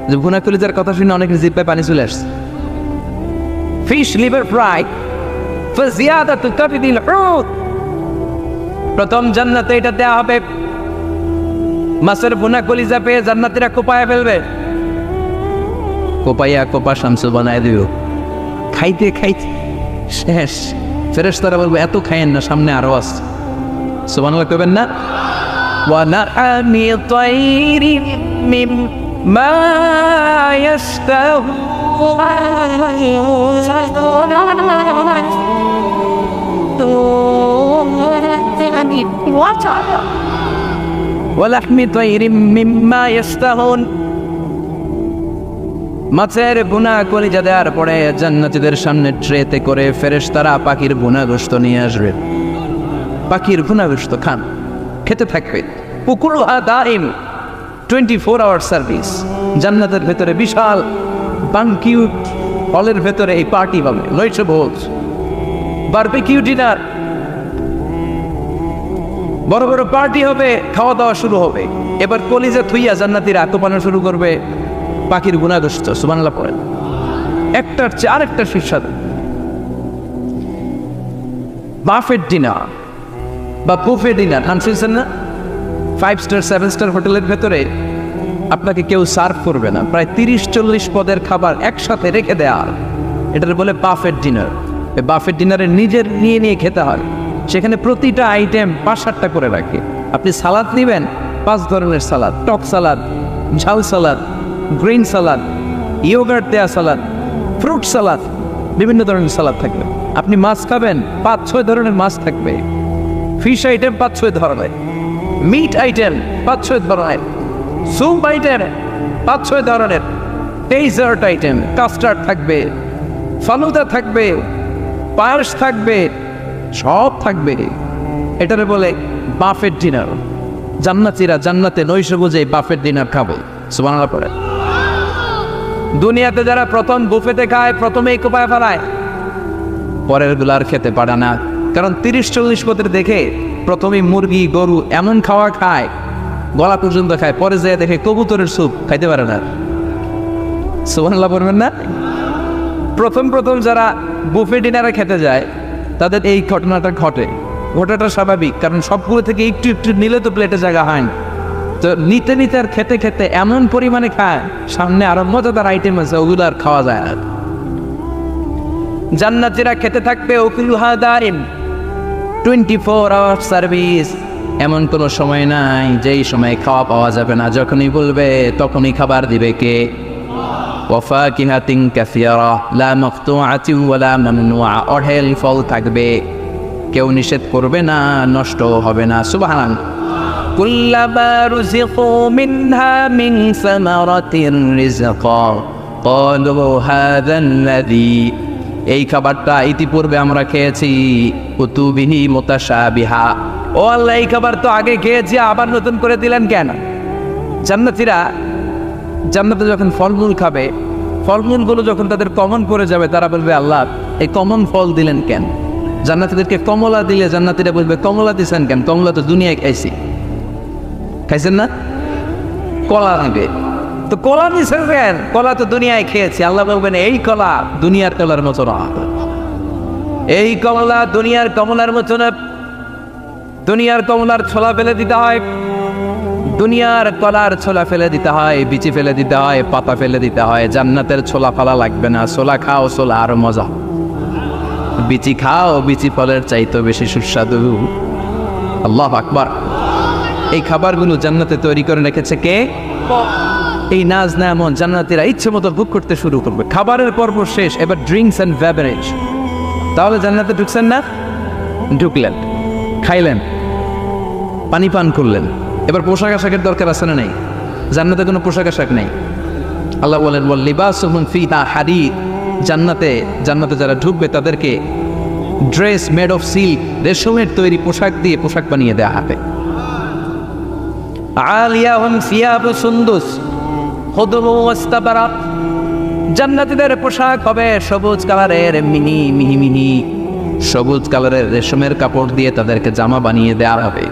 যে ভুনা কলিজার কথা শুনে অনেকের জিহ্বায় পানি চলে আসছে। ফিশ লিভার ফ্রাই ফাজিয়াদাতু কাবিদিল হুত, প্রথম জান্নাতে এটা দেয়া হবে। মাছের ভুনা কলিজা পেয়ে জান্নাতীরা কোপায়া ফেলবে, কোপাইয়া কোপা শামসু বানায় দিও। খাইতে খাইতে শেষ। ফেরেশতারা বলবে, এত খাইয়েন না, সামনে আরো আছে। সুবহানাল্লাহ কইবেন না? ওয়া নাআমি তাইরিন মিম্মা ইয়াশতাহু, ওয়া লাহমি তায়রিম মিম্মা ইশতাহুন। মাছের ভুনা কলিজা দেওয়ার পরে জান্নাতীদের সামনে ট্রেতে করে ফেরেশতারা পাখির ভুনা গোশত নিয়ে আসবে। পাখির ভুনা গোশত খান, খেতে থাকবে। উকুলুহা দাইম, 24 আওয়ার সার্ভিস। জান্নাতের ভেতরে বিশাল বানকিউট হলের ভেতরে এই পার্টি হবে, নয়শো ভোজ, বারবিকিউ ডিনার, বড় বড় পার্টি হবে, খাওয়া দাওয়া শুরু হবে। এবার কলিজা থুইয়া জান্নাতীরা আত্মপানা শুরু করবে পাখির গুনাহ গোশত। সুবহানাল্লাহ পড়েন। একটার চেয়ে আরেকটা সুস্বাদু। বাফেট ডিনার বা বুফে ডিনার শুনছেন না? 5 স্টার 7 স্টার হোটেলের ভেতরে আপনাকে কেউ সার্ভ করবে না, প্রায় 30-40 পদের খাবার একসাথে রেখে দেয়া। এটার বলে বাফেট ডিনার। এই বাফেট ডিনারে নিজের নিয়ে খেতে হয়। সেখানে প্রতিটা আইটেম 5-7টা করে রাখে। আপনি সালাদ নেবেন, 5 ধরনের সালাদ, টক সালাদ, ঝাল সালাদ, গ্রিন সালাদ, ইয়োগার্ট দেয়া সালাদ, ফ্রুট সালাদ, বিভিন্ন ধরনের সালাদ থাকবে। আপনি মাছ খাবেন, 5-6 ধরনের মাছ থাকবে। ফিশ আইটেম 5-6 ধরনের, মিট আইটেম 5-6 ধরনের, স্যুপ আইটেম 5-6 ধরনের, ডেজার্ট আইটেম, কাস্টার্ড থাকবে, ফালুদা থাকবে, পায়েস থাকবে, সব থাকবে। এটারে বলে বাফেট ডিনার। জান্নাতীরা জান্নাতে নৈশো বুঝে বাফেট ডিনার খাবে। সুবহানাল্লাহ পড়ে। দুনিয়াতে যারা প্রথম বুফেতে খায়, প্রথমেই কোপায় ফেলায়, পরের গুলো আর খেতে পারে না। কারণ 30-40 পদের দেখে প্রথমেই মুরগি গরু এমন খাওয়া খায়, গলা পর্যন্ত খায়, পরে যেয়ে দেখে কবুতরের স্যুপ খাইতে পারে না। সুবহানাল্লাহ পড়বেন না? প্রথম যারা বুফে ডিনারে খেতে যায় তাদের এই ঘটনাটা ঘটে। ঘটাটা স্বাভাবিক, কারণ সবগুলো থেকে একটু একটু নিলে তো প্লেটে জায়গা হয় না। তো নিতে নিতে আর খেতে খেতে এমন পরিমাণে খায়, সামনে আরো মজাদার আইটেম আছে, ওগুলো আর খাওয়া যায় না। জান্নাতীরা খেতে থাকবে উকুলুহা দাইম, 24 আওয়ার সার্ভিস। এমন কোনো সময় নাই যেই সময় খাওয়া পাওয়া যাবে না। যখনই বলবে তখনই খাবার দিবে কে? ওয়াফাকিহাতিন কাসীরা লা মাকতুআতিন ওয়ালা মামনুআ। অঢেল ফল থাকবে, কেউ নিষেধ করবে না, নষ্ট হবে না। সুবহানাল্লাহ। কুল্লামা রুযিকু মিনহা মিন সামারাতির রিজকা ক্বালু হাযাল্লাযী। এই খাবারটা ইতিপূর্বে আমরা খেয়েছি, কুতুবিহি মুতাশাবিহা। ও আল্লাহ, এই খাবার তো আগে খেয়েছি, আবার নতুন করে দিলেন কেন? জান্নাতীরা জান্নাতে যখন ফলমূল খাবে, ফলমূলগুলো যখন তাদের কমন পড়ে যাবে, তারা বলবে আল্লাহ এই কমন ফল দিলেন কেন? জান্নাতীদেরকে কমলা দিলে জান্নাতীরা বলবে কমলা দিছেন কেন? কমলা তো দুনিয়ায় খাইছি। খাইছেন না? কলা নেবে তো কলা দিছেন কেন? কলা তো দুনিয়ায় খেয়েছি। আল্লাহ বলবেন এই কলা দুনিয়ার কলার মতো না, এই কমলা দুনিয়ার কমলার মতো না। দুনিয়ার কমলার ছোলা ফেলে দিতে হয়, দুনিয়ার কলার ছোলা ফেলে দিতে হয়, বিচি ফেলে দিতে হয়, পাতা ফেলে দিতে হয়। জান্নাতের ছোলা ফালা লাগবে না। ছোলা খাও, ছোলা আরো মজা। বিচি খাও, বিচি ফলের চাইতে বেশি সুস্বাদু। আল্লাহু আকবার। এই খাবারগুলো জান্নাতে তৈরি করে রেখেছে কে? এই নাজ নেয়ামত জান্নাতীরা ইচ্ছে মতো ভোগ করতে শুরু করবে। খাবারের পর্ব শেষ, এবার ড্রিঙ্কস এন্ড বেভারেজ। তাহলে জান্নাতে ঢুকছেন না? ঢুকলেন, খাইলেন, পানি পান করলেন। এবার পোশাক আশাকের দরকার আছে না নেই? জান্নাতে কোনো পোশাক আশাক নেই। আল্লাহ বলেন ওয়াল লিবাসুহুম ফিহা হারির। জান্নাতে যারা ঢুকবে তাদেরকে ড্রেস মেড অফ সিল্ক, রেশমের তৈরি পোশাক দিয়ে পোশাক বানিয়ে দেওয়া হবে। আলিয়াহুম সিয়াবু সুন্দুস খুদরু ওয়াস্তাবরাক। জান্নাতীদের পোশাক হবে সবুজ কালারের, মিহি সবুজ কালারের রেশমের কাপড় দিয়ে তাদেরকে জামা বানিয়ে দেওয়া হবে।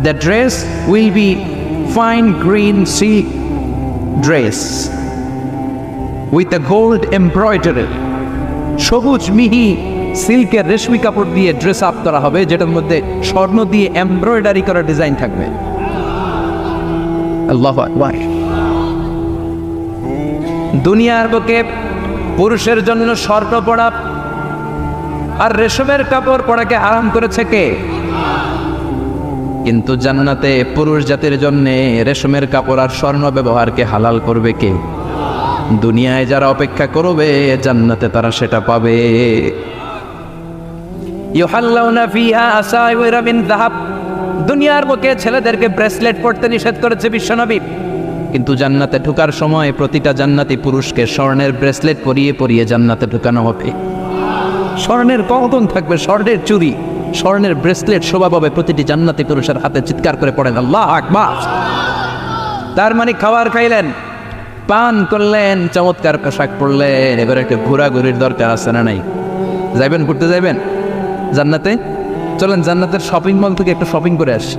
The dress will be fine green silk dress with a gold embroidery. সবুজ মিহি সিল্কের রেশমি কাপড় দিয়ে ড্রেস আপ করা হবে, যেটার মধ্যে স্বর্ণ দিয়ে এমব্রয়ডারি করা ডিজাইন থাকবে। আল্লাহু আকবার। দুনিয়ার বুকে পুরুষের জন্য স্বর্ণ পরা আর রেশমের কাপড় পরাকে হারাম করেছে কে? কিন্তু জান্নাতে পুরুষ জাতির জন্য রেশমের কাপড় আর স্বর্ণ ব্যবহারকে হালাল করবে কে? দুনিয়ায় যারা অপেক্ষা করবে, জান্নাতে তারা সেটা পাবে। ইউহাল্লাউনা ফিহা আসাইওয়ারা মিন যাহাব। দুনিয়ার বুকে ছেলেদেরকে ব্রেসলেট পরতে নিষেধ করেছে বিশ্বনবী, কিন্তু জান্নাতে ঢোকার সময় প্রতিটা জান্নাতি পুরুষকে স্বর্ণের ব্রেসলেট পরিয়ে পরিয়ে জান্নাতে ঢোকানো হবে। স্বর্ণের কঙ্কন থাকবে, স্বর্ণের চুড়ি, স্বর্ণের ব্রেসলেট শোভা পাবে প্রতিটি জান্নাতি পুরুষের হাতে। চিৎকার করে পড়েন আল্লাহু আকবার। তার মানে খাবার খাইলেন, পান করলেন, চমৎকার পোশাক পরলেন, এবার একটা ঘোরাঘুরির দরকার আছে না নাই? যাইবেন, ঘুরতে যাইবেন জান্নাতে? চলেন জান্নাতের শপিং মল থেকে একটু শপিং করে আসি।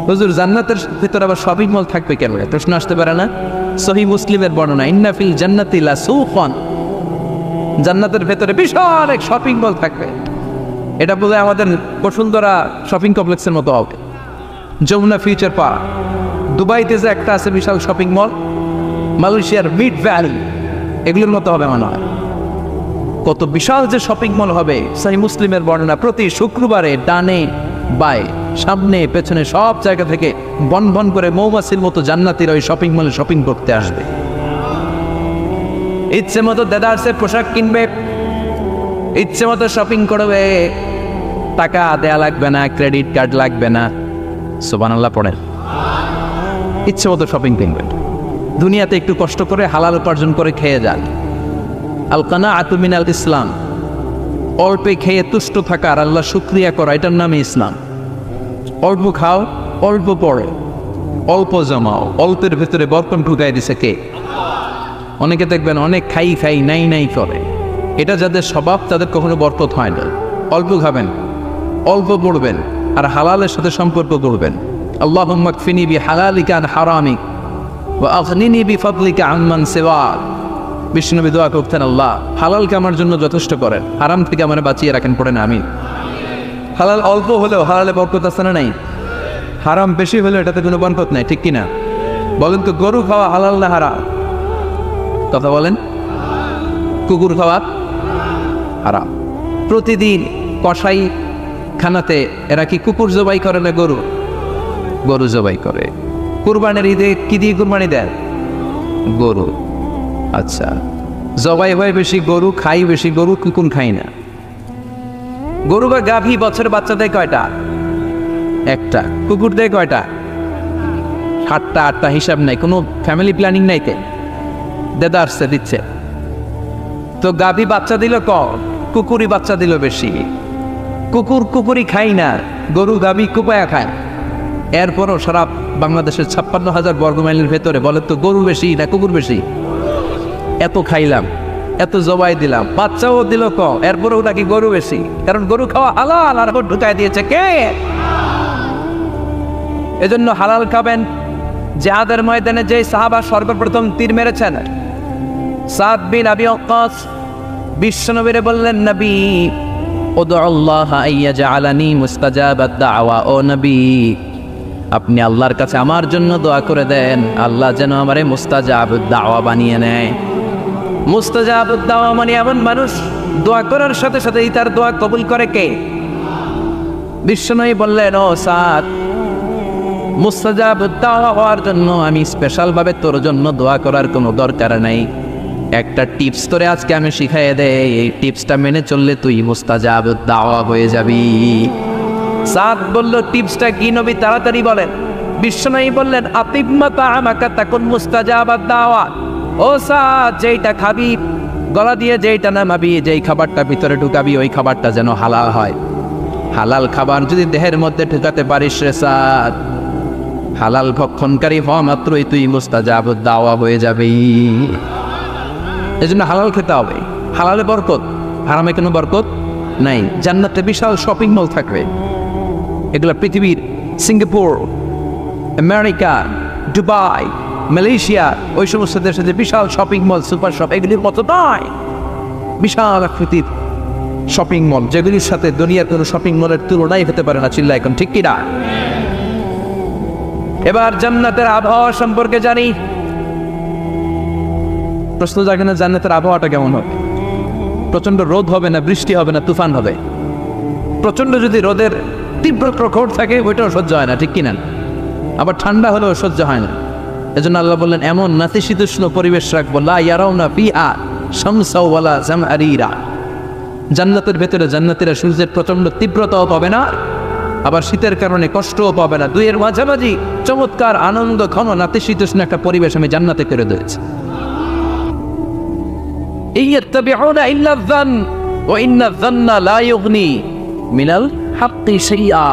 হুজুর জান্নাতের ভিতরে আবার শপিং মল থাকবে কেন? প্রশ্ন আসতে পারে না? সহিহ মুসলিমের বর্ণনা, ইন্না ফিল জান্নাতি লা সুকান, জান্নাতের ভেতরে বিশাল এক শপিং মল থাকবে। এটা বলে আমাদের বসুন্ধরা শপিং কমপ্লেক্সের মতো হবে, যমুনা ফিউচার পার্ক। দুবাইতে যে একটা আছে বিশাল শপিং মল, মালয়েশিয়ার মিড ভ্যালি, এগুলোর মতো হবে মনে হয়। কত বিশাল যে শপিং মল হবে। সহিহ মুসলিমের বর্ণনা, প্রতি শুক্রবারে ডানে বায়ে সামনে পেছনে সব জায়গা থেকে বন বন করে মৌমাছির মতো জান্নাতীরা ওই শপিং মলে শপিং করতে আসবে। ইচ্ছে মতো দেদারসের পোশাক কিনবে, ইচ্ছে মতো শপিং করবে, টাকা দেয়া লাগবে না, ক্রেডিট কার্ড লাগবে না। সুবহানাল্লাহ পড়েন। ইচ্ছে মতো শপিং কিনবেন। দুনিয়াতে একটু কষ্ট করে হালাল উপার্জন করে খেয়ে যান। আল কানাআতু মিনাল ইসলাম, অল্পে খেয়ে তুষ্ট থাকা আর আল্লাহ শুকরিয়া করা, এটার নামে ইসলাম। অল্প খাও, অল্প পড়ো, অল্প জমাও, অল্পের ভেতরে বরকত ঢুকাই দিছে কে? অনেকে দেখবেন অনেক খাই খাই নাই নাই করে, এটা যাদের স্বভাব তাদের কখনো বরকত হয় না। অল্প খাবেন, অল্প পড়বেন, আর হালালের সাথে সম্পর্ক করবেন। আল্লাহুম্মা কফিনি বিহালালিকা আন হারামিক ওয়া আগনিনি বিফাদলিকা আম্মান সিওয়াক। বিষ্ণুনবী দোয়া করতেন, আল্লাহ হালালকে আমার জন্য যথেষ্ট করেন, হারাম থেকে আমার বাঁচিয়ে রাখেন। পড়েন আমিন। হালাল অল্প হলেও হালালে বরকত আছে না নাই? হারাম বেশি হলেও এটাতে কোনো বরকত নাই, ঠিক কিনা? বলেন তো, গরু খাওয়া হালাল না হারাম? কথা বলেন। কুকুর খাওয়া হারাম। প্রতিদিন কসাই খানাতে এরা কি কুকুর জবাই করে না গরু? গরু জবাই করে। কুরবানির ঈদে কি দিয়ে কুরবানি দেন? গরু। আচ্ছা, জবাই হয় বেশি গরু, খাই বেশি গরু, কুকুর খাই না। গরু বা গাভী বছরে বাচ্চা দেয় কয়টা? একটা। কুকুর দেয় কয়টা? 7টা 8টা, হিসাব নাই, কোনো ফ্যামিলি প্ল্যানিং নাই। কে দেদা আসছে দিচ্ছে তো গাভী বাচ্চা দিল কম, কুকুরই বাচ্চা দিল বেশি। কুকুর কুকুরই খাই না, গরু গাভী কুপায়া খায়। এরপরও সারা বাংলাদেশের 56,000 বর্গমাইলের ভেতরে বলেন তো, গরু বেশি না কুকুর বেশি? এত খাইলাম, এত জবাই দিলাম, বাচ্চাও দিল কম, এরপরেও নাকি গরু বেশি। কারণ গরু খাওয়া হালাল, আর ঢুকাই দিয়েছে কে? এজন্য হালাল খাবেন। জিহাদের ময়দানে যে সাহাবা সর্বপ্রথম তীর মেরেছেন, সাদ বিন আবি ওয়াক্কাস, বিশ্বনবীরে বললেন, নবী উদউ আল্লাহ আইয়াজআলানি মুস্তাজাবাদ দাওয়া। ও নবী, আপনি আল্লাহর কাছে আমার জন্য দোয়া করে দেন, আল্লাহ যেন আমারে মুস্তাজাবুদ দাওয়া বানিয়ে নেয়। মুস্তাজাবুদ দাওয়া মানে এমন মানুষ দোয়া করার সাথে সাথেই তার দোয়া কবুল করে কে? বিশ্বনবী বললেন, ও সাদ, মুস্তাজাবুদ দাওয়া হওয়ার জন্য আমি স্পেশাল ভাবে তোর জন্য দোয়া করার কোনো দরকার নাই। একটা টিপস তোরে আজকে আমি শিখাই দেই, এই টিপসটা মেনে চললে তুই মুস্তাজাবুদ দাওয়া হয়ে যাবি। সাদ বলল, টিপসটা কি নবী? তাড়াতাড়ি বলেন। বিশ্বনবী বললেন, আতিম্মা তাআমাকা তাকুন মুস্তাজাবাদ দাওয়া। ও সাদ, যেইটা খাবি গলা দিয়ে, যেইটা নামাবি, যেই খাবারটা ভিতরে ঢুকাবি, ওই খাবারটা যেন হালাল হয়। হালাল খাবার যদি দেহের মধ্যে ঢুকাতে পারিস রে সাদ, হালাল ভক্ষণকারী হওয়া মাত্রই তুই মুস্তাজাবুদ দাওয়া হয়ে যাবি। এজন্য হালাল খেতে হবে। হালালে বরকত, হারামে কোনো বরকত নাই। জান্নাতে বিশাল শপিং মল থাকবে। এগুলো পৃথিবীর সিঙ্গাপুর, আমেরিকা, দুবাই, মালয়েশিয়া, ওই সমস্ত দেশে যে বিশাল শপিং মল, সুপার শপ, এগুলির মতো নয়। বিশাল আকৃতির শপিং মল, যেগুলির সাথে দুনিয়ার কোনো শপিং মলের তুলনাই হতে পারে না। চিল্লা এখন ঠিক কিনা? এবার জান্নাতের আবহাওয়া সম্পর্কে জানি। প্রশ্ন জাগে না, জান্নাতের আবহাওয়াটা কেমন হবে? প্রচন্ড রোদ হবে না, বৃষ্টি হবে না, তুফান হবে? প্রচন্ড যদি রোদের তীব্র প্রখর থাকে, ওইটাও সহ্য হয় না, ঠিক কিনা? আবার ঠান্ডা হলেও সহ্য হয় না। এজন্য আল্লাহ বললেন, এমন নাতিশীতোষ্ণ পরিবেশ রাখবো, লা ইয়ারাউনা ফিহা শামসাও ওয়ালা জামহারিরা। জান্নাতের ভেতরে জান্নাতীরা সূর্যের প্রচন্ড তীব্রতাও পাবে না, আবার শীতের কারণে কষ্টও পাবে না। দুইয়ের মাঝামাঝি চমৎকার আনন্দ ঘন নাতিশীতোষ্ণ একটা পরিবেশ আমি জান্নাতে করে দিয়েছি। ইয়াত্তাবিউনা ইল্লা যান ওয়া ইন্না যান্না লা ইউগনি মিনাল হাক্কি শাইআ।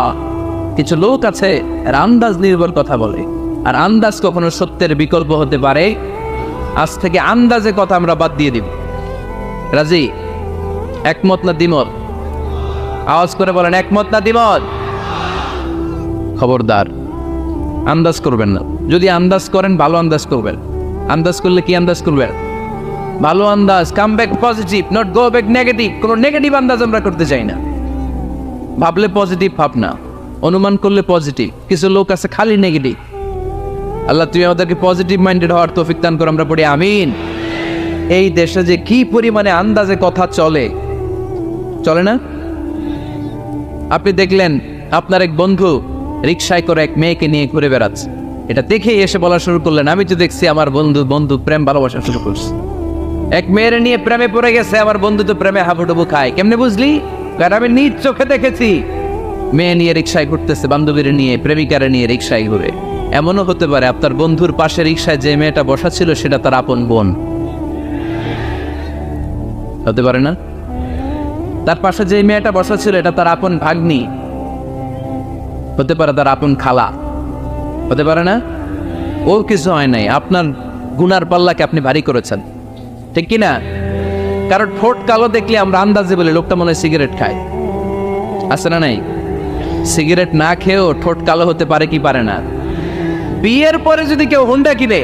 কিছু লোক আছে এরা আন্দাজ নির্ভর কথা বলে, আর আন্দাজ কখনো সত্যের বিকল্প হতে পারে। আজ থেকে আন্দাজে কথা আমরা বাদ দিয়ে দিব। রাজি? একমত না দ্বিমত? আওয়াজ করে বলেন, একমত না দ্বিমত? খবরদার আন্দাজ করবেন না। যদি আন্দাজ করেন ভালো আন্দাজ করবেন। আন্দাজ করলে কি আন্দাজ করবেন? ভালো আন্দাজ। Come back positive, not go back negative. কোনো নেগেটিভ আন্দাজ আমরা করতে চাই না। ভাবলে পজিটিভ ভাবনা, অনুমান করলে পজিটিভ। কিছু লোক আছে খালি নেগেটিভ। আল্লাহ তুই আমাদেরকে পজিটিভ মাইন্ডেড হওয়ার তৌফিক দান কর, আমরা পড়ি আমিন। এই দেশে যে কি পরিমাণে আন্দাজে কথা চলে, চলে না? আপনি দেখলেন আপনার এক বন্ধু রিকশায় করে এক মেয়েকে নিয়ে ঘুরে বেড়াচ্ছে, এটা দেখেই এসে বলা শুরু করলেন, আমি তো দেখছি আমার বন্ধু প্রেম ভালোবাসা শুরু করছে, এক মেয়ের নিয়ে প্রেমে পড়ে গেছে, আমার বন্ধু তো প্রেমে হাবুডুবু খায়। কেমনে বুঝলি? কারণ আমি নিজ চোখে দেখেছি। মেয়ে নিয়ে রিকশায় ঘুরতেছে, বান্ধবীর নিয়ে, প্রেমিকারে নিয়ে রিকশায় ঘুরে। এমনও হতে পারে আপনার বন্ধুর পাশে রিকশায় যে মেয়েটা বসা ছিল সেটা তার আপন বোন, হতে পারে না? তার পাশে যে মেয়েটা বসা ছিল এটা তার আপন ভাগ্নি, হতে পারে তার আপন খালা, হতে পারে না? ও কিছু হয় নাই, আপনার গুনার পাল্লাকে আপনি ভারী করেছেন, ঠিক কিনা? কারণ ঠোঁট কালো দেখলে আমরা আন্দাজে বলি লোকটা মনে হয় সিগারেট খায়, আছে না নাই? সিগারেট না খেয়েও ঠোঁট কালো হতে পারে কি পারে না? বিয়ের পরে যদি কেউ হুন্ডা কিনে,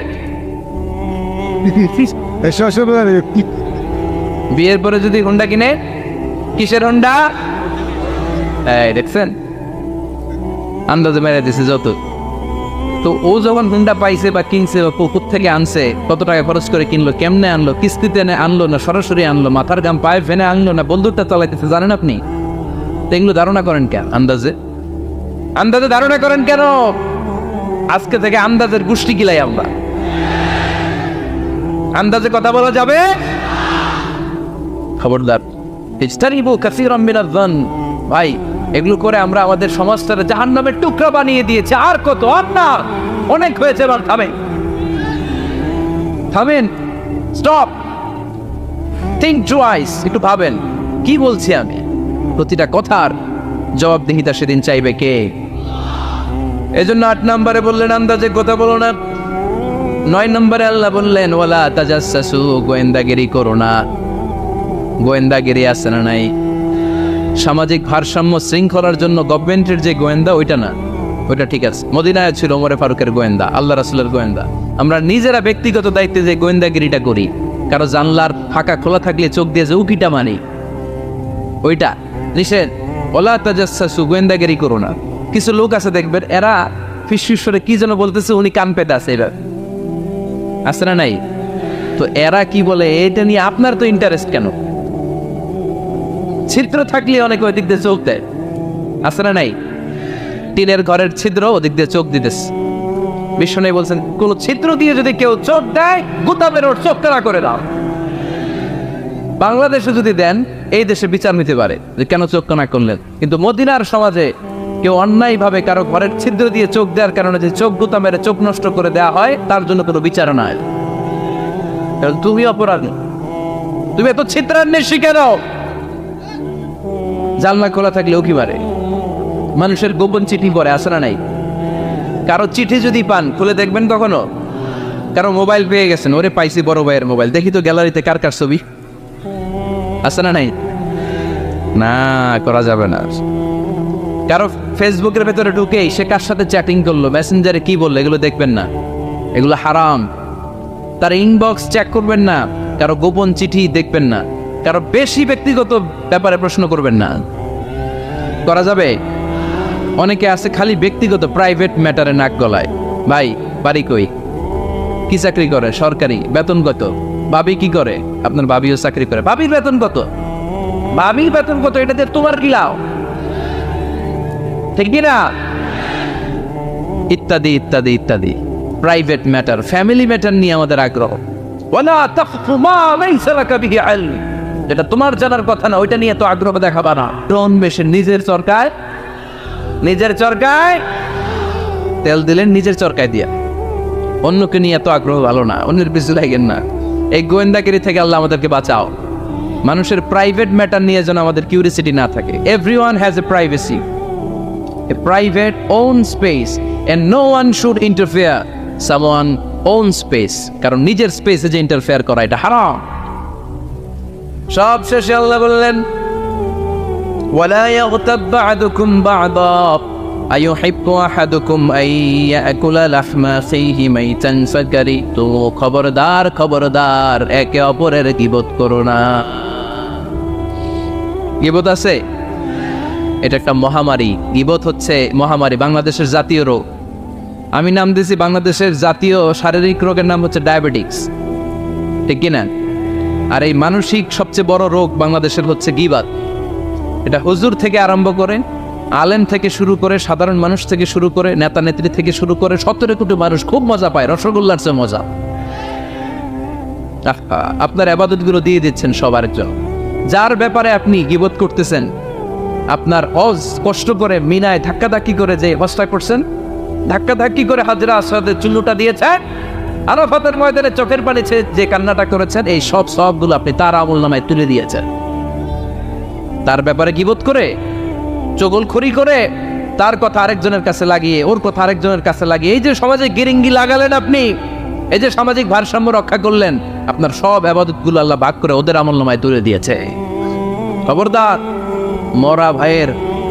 বিয়ের পরে যদি হুন্ডা কিনে, কিসের হুন্ডা? এই দেখছেন, আন্দাজে মেরে দিছে যত। তো ও যখন হুন্ডা পাইছে বা কিনছে বা পুকুর থেকে আনছে, কত টাকা খরচ করে কিনলো, কেমনে আনলো, কিস্তিতে আনলো না সরাসরি আনলো, মাথার গাম পায়ে ফেনে আনলো না বন্দুকটা চালাইতেছে, জানেন আপনি? এগুলো ধারণা করেন কেন? আন্দাজে ধারণা করেন কেন? আজকে থেকে আন্দাজের গোষ্ঠী গিলাই আমরা। আন্দাজে কথা বলা যাবে? খবরদার। ইজতানিবু কাসীরাম মিনাজ যান। ভাই, এগুলো করে আমরা আমাদের সমাজটাকে জাহান্নামের টুকরা বানিয়ে দিয়েছি। আর কত? আর না, অনেক হয়েছে। এবার থামেন, স্টপ, থিঙ্ক টুয়াইস। একটু ভাবেন কি বলছি আমি। প্রতিটা কথার জবাবদিহিতা সেদিন চাইবে কে? এজন্য 8 নম্বরে বললেন আন্দাজে কথা বলো না। 9 নম্বরে আল্লাহ বললেন ওয়ালা তাজাসসু, গোয়েন্দাগিরি করো না। গোয়েন্দাগিরি আছে না নাই? সামাজিক ভারসাম্য শৃঙ্খলার জন্য গভর্নমেন্টের যে গোয়েন্দা, ওইটা না, ওইটা ঠিক আছে। মদিনায় ছিল ওমরে ফারুকের গোয়েন্দা, আল্লাহ রাসূলের গোয়েন্দা। আমরা নিজেরা ব্যক্তিগত দায়িত্বে যে গোয়েন্দাগিরিটা করি, কারো জানলার ফাঁকা খোলা থাকলে চোখ দিয়ে যে উকিটা মানি, ওইটা নিষেধ। ওয়ালা তাজাসসু, গোয়েন্দাগিরি করো না। কিছু লোক আছে দেখবেন, এরা ফিসফিসরে কি যেন বলতেছে, উনি কান পেতে আছে, এবার আছে না নাই? তো এরা কি বলে এটা নিয়ে আপনার তো ইন্টারেস্ট কেন? ছিদ্র থাকলে অনেকে ওই দিক দিয়ে চোখ দেয়, আছে না নাই? টিনের ঘরের ছিদ্র, ওদিক দিয়ে চোখ দিতেছে। বিষ্ণু বলছেন কোন ছিদ্র দিয়ে যদি কেউ চোখ দেয়, গুতাবের ওর চোখ কানা করে দাও। বাংলাদেশে যদি দেন, এই দেশে বিচার নিতে পারে যে কেন চোখ কানা করলেন। কিন্তু মদিনার সমাজে কেউ অন্যায় ভাবে কারো ঘরের ছিদ্র দিয়ে চোখ দেওয়ার কারণে যে চোখ গুতা মেরে চোখ নষ্ট করে দেওয়া হয়, তার জন্য কোনো বিচার নাই। তুমি অপরাধী, তুমি এত ছিদ্রান্বেষী কেন? জানলা খোলা থাকলে উকি মারে, মানুষের গোপন চিঠি পড়ে, আসে না নাই? কারো চিঠি যদি পান, খুলে দেখবেন কখনো? কারো মোবাইল পেয়ে গেছেন, ওরে পাইছি বড় ভাইয়ের মোবাইল, দেখি তো গ্যালারিতে কার কার ছবি, আসে না নাই? না, করা যাবে না। কারো ফেসবুকের ভেতরে ঢুকে সে কার সাথে চ্যাটিং করলো, মেসেঞ্জারে কি বললো, এগুলো দেখবেন না, এগুলো হারাম। তার ইনবক্স চেক করবেন না, কারো গোপন চিঠি দেখবেন না, কারো বেশি ব্যক্তিগত ব্যাপারে প্রশ্ন করবেন না। করা যাবে? অনেকে আছে খালি ব্যক্তিগত প্রাইভেট ম্যাটারে নাক গলায়। ভাই, বাড়ি কই, কি চাকরি করে, সরকারি, বেতন কত? ভাবি কি করে? আপনার ভাবিও চাকরি করে, ভাবির বেতন কত? ভাবির বেতন কত? এটাতে তোমার কি লাভ? ঠিক কিনা? ইত্যাদি ইত্যাদি ইত্যাদি প্রাইভেট ম্যাটার, ফ্যামিলি ম্যাটার নিয়ে আমাদের আগ্রহ। ওয়ালা তাকফু মা লাইসা লাকা বিহি ইলম, যেটা তোমার জানার কথা না, ওইটা নিয়ে তো আগ্রহ দেখাবা না। ডন বেশে নিজের সরকার নিজের চরকায় তেল দিলেন, নিজের চরকায় দিয়া। অন্যকে নিয়ে এত আগ্রহ ভালো না, অন্যের পিছু লাগেন না। এই গোয়েন্দাগিরি থেকে আল্লাহ আমাদেরকে বাঁচাও। মানুষের প্রাইভেট ম্যাটার নিয়ে যেন আমাদের কিউরিসিটি না থাকে। Everyone has a privacy, a private own space, and no one should interfere someone own space. কারণ নিজের স্পেসে যে ইন্টারফেয়ার করা এটা হারাম। সব শেষে আল্লাহ বললেন, ওয়ালা ইয়াগতাব বা'দুকুম বা'দা আইয়ুহিব্বু আহাদুকুম আন ইয়াকুলা লাহমা আখিহি মাইতান ফাকারিহতু। খবরদার খবরদার, একে অপরের গীবত করো না। গীবত আছে, এটা একটা মহামারী। গীবত হচ্ছে মহামারী, বাংলাদেশের জাতীয় রোগ। আমি নাম দিয়েছি বাংলাদেশের জাতীয় শারীরিক রোগের নাম হচ্ছে ডায়াবেটিক্স, ঠিক কিনা? আর এই মানসিক সবচেয়ে বড় রোগ বাংলাদেশের হচ্ছে গীবত। এটা হুজুর থেকে আরম্ভ করে, আলেম থেকে শুরু করে, সাধারণ মানুষ থেকে শুরু করে, নেতা নেত্রী থেকে শুরু করে 17 কোটি মানুষ খুব মজা পায়, রসগোল্লার চেয়ে মজা। আপনার ইবাদতগুলো দিয়ে দিচ্ছেন সবার জন্য। যার ব্যাপারে আপনি গীবত করতেছেন, আপনার হজ কষ্ট করে মিনায় ধাক্কাধাক্কি করে যে হজটা করছেন, ধাক্কাধাক্কি করে হাজরা আসওয়াদের চুল্লুটা দিয়েছেন, আরাফাতের ময়দানে চোখের পানি যে কান্নাটা করেছেন, এই সব সবগুলো আপনি তার আমলনামায় তুলে দিয়েছেন। তার ব্যাপারে গীবত করে, চগলখড়ি করে, তার কথা আরেকজনের কাছে লাগিয়ে, ওর কথা আরেকজনের কাছে লাগিয়ে, এই যে সমাজে গিরিঙ্গি লাগালেন আপনি, এই যে সামাজিক ভারসাম্য রক্ষা করলেন, আপনার সব ইবাদতগুলো আল্লাহ ভাগ করে ওদের আমলনামায় তুলে দিয়েছে। খবরদার, মরা ভাইয়ের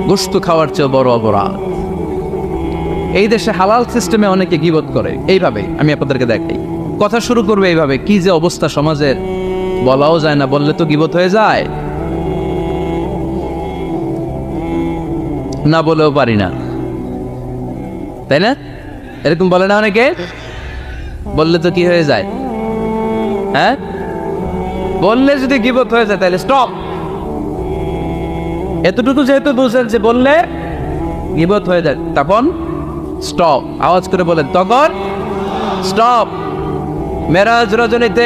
গোশত খাওয়ার চেয়ে বড় অপরাধ। এই দেশে হালাল সিস্টেমে অনেকে গীবত করে এইভাবে। আমি আপনাদেরকে দেখাই, কথা শুরু করবে এইভাবে। কি যে অবস্থা সমাজের, বলাও যায় না, বললে তো গীবত হয়ে যায়, না বলেও পারি না, তাই না? এরকম বলে না অনেকে? বললে তো কি হয়ে যায়? হ্যাঁ, বললে যদি গীবত হয়ে যায় তাহলে স্টপ। এতটুকু যেহেতু বুঝেন যে বললে গীবত হয়ে যায়, তখন স্টপ। আওয়াজ করে বলেন, তখন স্টপ। মেরাজ রজনীতে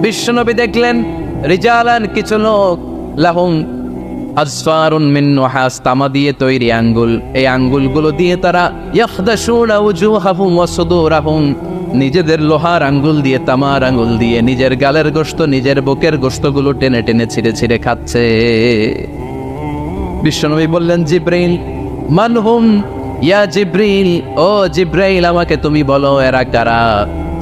বিশ্বনবী দেখলেন রিজালান, কিছু লোক, লাহুম আসফারুন মিন নুহাস, তামা দিয়ে তৈরি আঙ্গুল। এই আঙ্গুলগুলো দিয়ে তারা ইয়াখদাশুনা উজুহাহুম ওয়া সুদুরাহুম, নিজেদের লোহার আঙ্গুল দিয়ে, তামার আঙ্গুল দিয়ে নিজের গালের গোশত, নিজের বুকের গোশতগুলো টেনে টেনে ছিঁড়ে ছিঁড়ে খাচ্ছে। বিশ্বনবী বললেন, জিব্রাইল, মানহুম ইয়া জিব্রাইল, ও জিব্রাইল আমাকে তুমি বলো এরা কারা?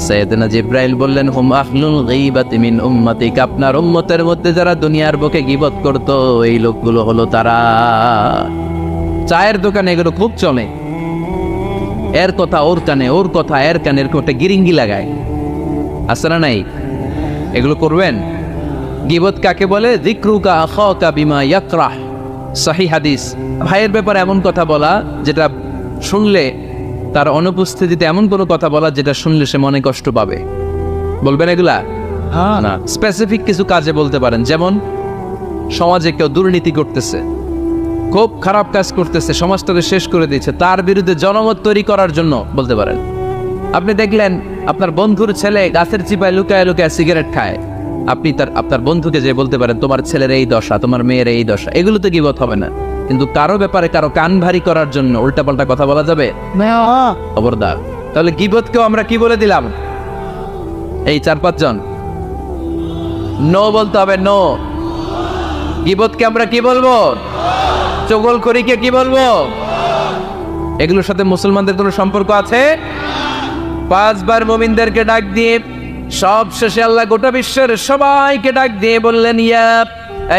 সাইয়েদনা জিব্রাইল বললেন, হুম আহলুল গীবাতি মিন উম্মতিক, আপনার উম্মতের মধ্যে যারা দুনিয়ার বুকে গীবত করতো, এই লোকগুলো হলো তারা। চায়ের দোকানে এগুলো খুব চলে, এর কথা ওর কানে, ওর কথা এর কানের কোটে গিরিঙ্গি লাগায়, আছে না নাই? এগুলো করবেন। গীবত কাকে বলে? যিকরুকা আখাকা বিমা ইয়াকরাহ, সহিহ হাদিস। ভাইয়ের ব্যাপারে এমন কথা বলা যেটা শুনলে, তার অনুপস্থিতিতে এমন কোনো কথা বলা যেটা শুনলে সে মনে কষ্ট পাবে। বলবেন এগুলা? না, স্পেসিফিক কিছু কাজে বলতে পারেন। যেমন সমাজে কেউ দুর্নীতি করতেছে, খুব খারাপ কাজ করতেছে, সমাজটাকে শেষ করে দিয়েছে, তার বিরুদ্ধে জনমত তৈরি করার জন্য বলতে পারেন। আপনি দেখলেন আপনার বন্ধুর ছেলে গাছের চিপায় লুকায় লুকায় সিগারেট খায়, আপনি আপনার বন্ধুকে যে বলতে পারেন, তোমার ছেলের এই দশা, তোমার মেয়ের এই দশা। এগুলো তো গীবত হবে না, কিন্তু কারো ব্যাপারে কারো কান ভারী করার জন্য উল্টাপাল্টা কথা বলা যাবে? খবরদার। তাহলে গীবতকেও আমরা কি বলে দিলাম? এই 4-5 জন নো বলতে হবে, নো। গীবতকে আমরা কি বলবো? চগলখড়িকে কি বলবো? এগুলোর সাথে মুসলমানদের কোনো সম্পর্ক আছে? 5 বার মুমিনদেরকে ডাক দিয়ে সব শেষে আল্লাহ গোটা বিশ্বের সবাইকে ডাক দিয়ে বললেন, ইয়া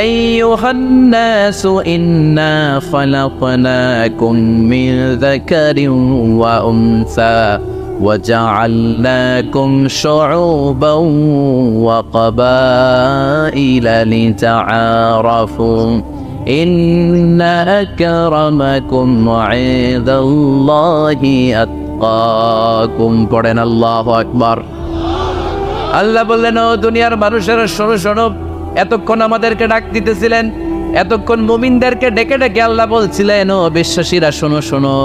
আইয়ুহান নাসু ইন্না খালাকনাকুম মিন যাকারিন ওয়া উনসা ওয়া জাআলনাকুম শুউবান ওয়া ক্বাবাইলা লিতাআরাফু ইন্না আকরামাকুম ইনদাল্লাহি আতকাকুম। পড়েন আল্লাহু আকবার। আল্লাহ বললেন, ও দুনিয়ার মানুষেরা শোনো শোনো, এতক্ষণ আমাদেরকে ডাক দিতেছিলেন, এতক্ষণ মুমিনদেরকে ডেকে ডেকে আল্লাহ বলছিলেন, ও বিশ্বাসীরা শোনো শোনো।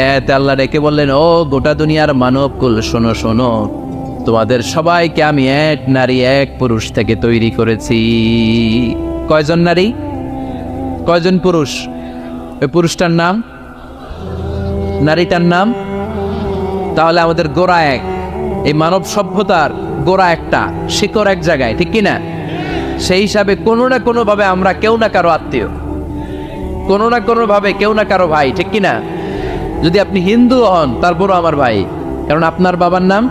এতে আল্লাহ ডেকে বললেন, ও গোটা দুনিয়ার মানবকুল শোনো শোনো, তোমাদের সবাইকে আমি এক নারী এক পুরুষ থেকে তৈরি করেছি। কয়জন নারী, কয়জন পুরুষ? ওই পুরুষটার নাম নারীটার নাম? তাহলে আমাদের গোড়া এক, এই মানব সভ্যতার গোড়া একটা, শিকড় এক জায়গায়, ঠিক কিনা? সেই হিসাবে কোনো না কোনো ভাবে আমরা কেউ না কারো আত্মীয়, কোনো না কোনো ভাবে কেউ না কারো ভাই, ঠিক কিনা? যদি আপনি হিন্দু হন তারপরও আমার ভাই, কারণ আপনার বাবার নাম,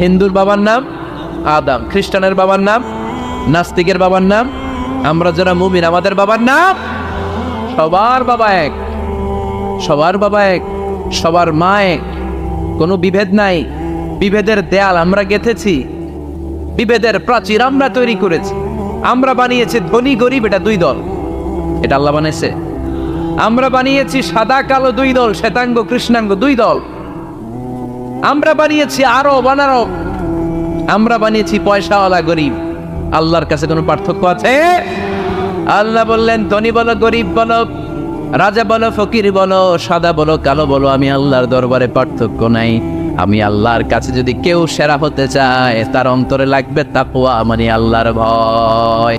হিন্দুর বাবার নাম আদম, খ্রিস্টানের বাবার নাম, নাস্তিকের বাবার নাম, আমরা যারা মুমিন আমাদের বাবার নাম, সবার বাবা এক, সবার বাবা এক, সবার মা এক, কোনো বিভেদ নাই। বিভেদের দেয়াল আমরা গেঁথেছি, বিভেদের প্রাচীর আমরা তৈরি করেছি, আমরা বানিয়েছি ধনী গরিব এটা দুই দল, এটা আল্লাহ বানিয়েছে। আমরা বানিয়েছি সাদা কালো দুই দল, শ্বেতাঙ্গ কৃষ্ণাঙ্গ দুই দল, আমরা বানিয়েছি আরব অনারব, আমরা বানিয়েছি পয়সাওয়ালা গরিব। আল্লাহর কাছে কোনো পার্থক্য আছে? আল্লাহ বললেন ধনী বলো গরিব বলো, রাজা বলো ফকির বলো, সাদা বলো কালো বলো, আমি আল্লাহর দরবারে পার্থক্য নাই। আমি আল্লাহর কাছে যদি কেউ সেরা হতে চায় তার অন্তরে লাগবে তাকওয়া, মানে আল্লাহর ভয়।